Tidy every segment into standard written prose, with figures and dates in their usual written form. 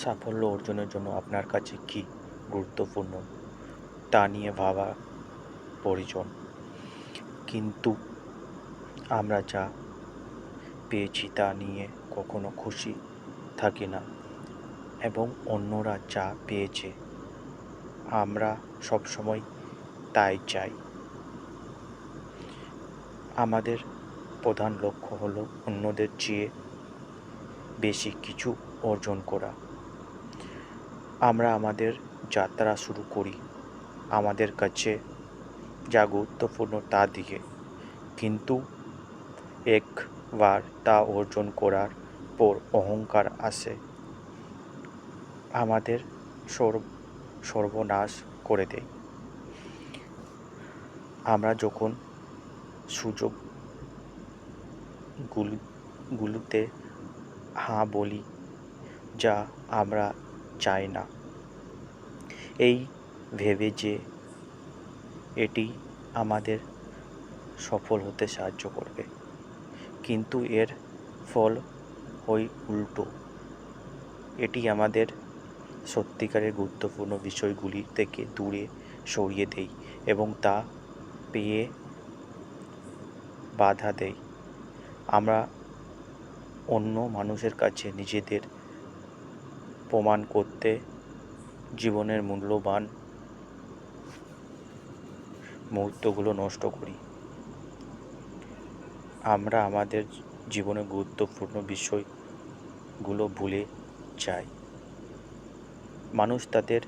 সাফল্য অর্জনের জন্য আপনার কাছে কী গুরুত্বপূর্ণ তা নিয়ে ভাবা প্রয়োজন। কিন্তু আমরা যা পেয়েছি তা নিয়ে কখনো খুশি থাকি না, এবং অন্যরা যা পেয়েছে আমরা সবসময় তাই চাই। আমাদের প্রধান লক্ষ্য হলো অন্যদের চেয়ে বেশি কিছু অর্জন করা। আমরা আমাদের যাত্রা শুরু করি আমাদের কাছে যা গুরুত্বপূর্ণ তা দিয়ে, কিন্তু একবার তা অর্জন করার পর অহংকার আসে, আমাদের সর্বনাশ করে দেয়। আমরা যখন সুযোগগুলোতে হ্যাঁ বলি যা আমরা চাই না, এই ভেবে যে এটি আমাদের সফল হতে সাহায্য করবে, কিন্তু এর ফল হয় উল্টো। এটি আমাদের সত্যিকারের গুরুত্বপূর্ণ বিষয়গুলি থেকে দূরে সরিয়ে দেয় এবং তা পেয়ে বাধা দেয়। আমরা অন্য মানুষের কাছে নিজেদের প্রমাণ করতে জীবনের মূল্যবান মুহূর্তগুলো নষ্ট করি। আমরা আমাদের জীবনের গুরুত্বপূর্ণ বিষয়গুলো ভুলে যাই। মানুষ তাদের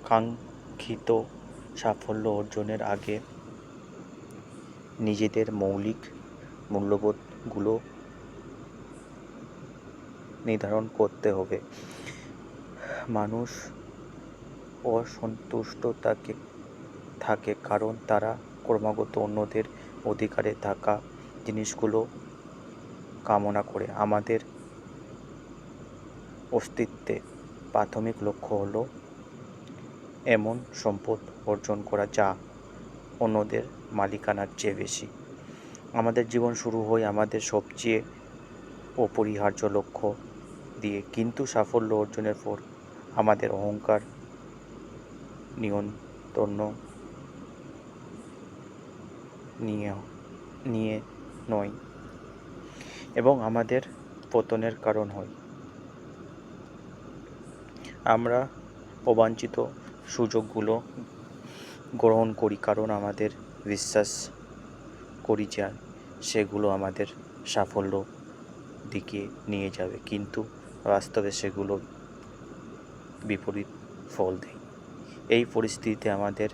কাঙ্ক্ষিত সাফল্য অর্জনের আগে নিজেদের মৌলিক মূল্যবোধগুলো নির্ধারণ করতে হবে। মানুষ অসন্তুষ্ট থাকে কারণ তারা ক্রমাগত অন্যদের অধিকারে থাকা জিনিসগুলো কামনা করে। আমাদের অস্তিত্বের প্রাথমিক লক্ষ্য হলো এমন সম্পদ অর্জন করা যা অন্যদের মালিকানার চেয়ে বেশি। আমাদের জীবন শুরু হয় আমাদের সবচেয়ে অপরিহার্য লক্ষ্য দিয়ে, কিন্তু সাফল্য অর্জনের পর আমাদের অহংকার নিয়ন্ত্রণ নিয়ে নয়, এবং আমাদের পতনের কারণ হয়। আমরা অবাঞ্ছিত সুযোগগুলো গ্রহণ করি কারণ আমাদের বিশ্বাস করি যে সেগুলো আমাদের সাফল্য দিকে নিয়ে যাবে, কিন্তু বাস্তবে সেগুলো বিপরীত ফল দেয়। এই পরিস্থিতিতে আমাদের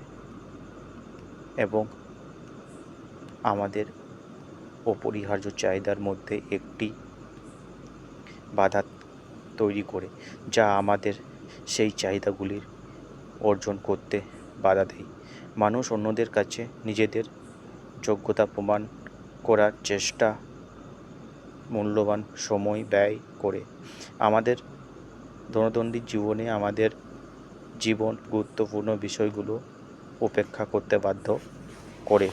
এবং আমাদের অপরিহার্য চাহিদার মধ্যে একটি বাধা তৈরি করে, যা আমাদের সেই চাহিদাগুলির অর্জন করতে বাধা দেয়। মানুষ অন্যদের কাছে নিজেদের যোগ্যতা প্রমাণ করার চেষ্টা মূল্যবান সময় ব্যয় করে। আমাদের দৈনন্দিন জীবনে আমাদের জীবন গুরুত্বপূর্ণ বিষয়গুলো উপেক্ষা করতে বাধ্য করে।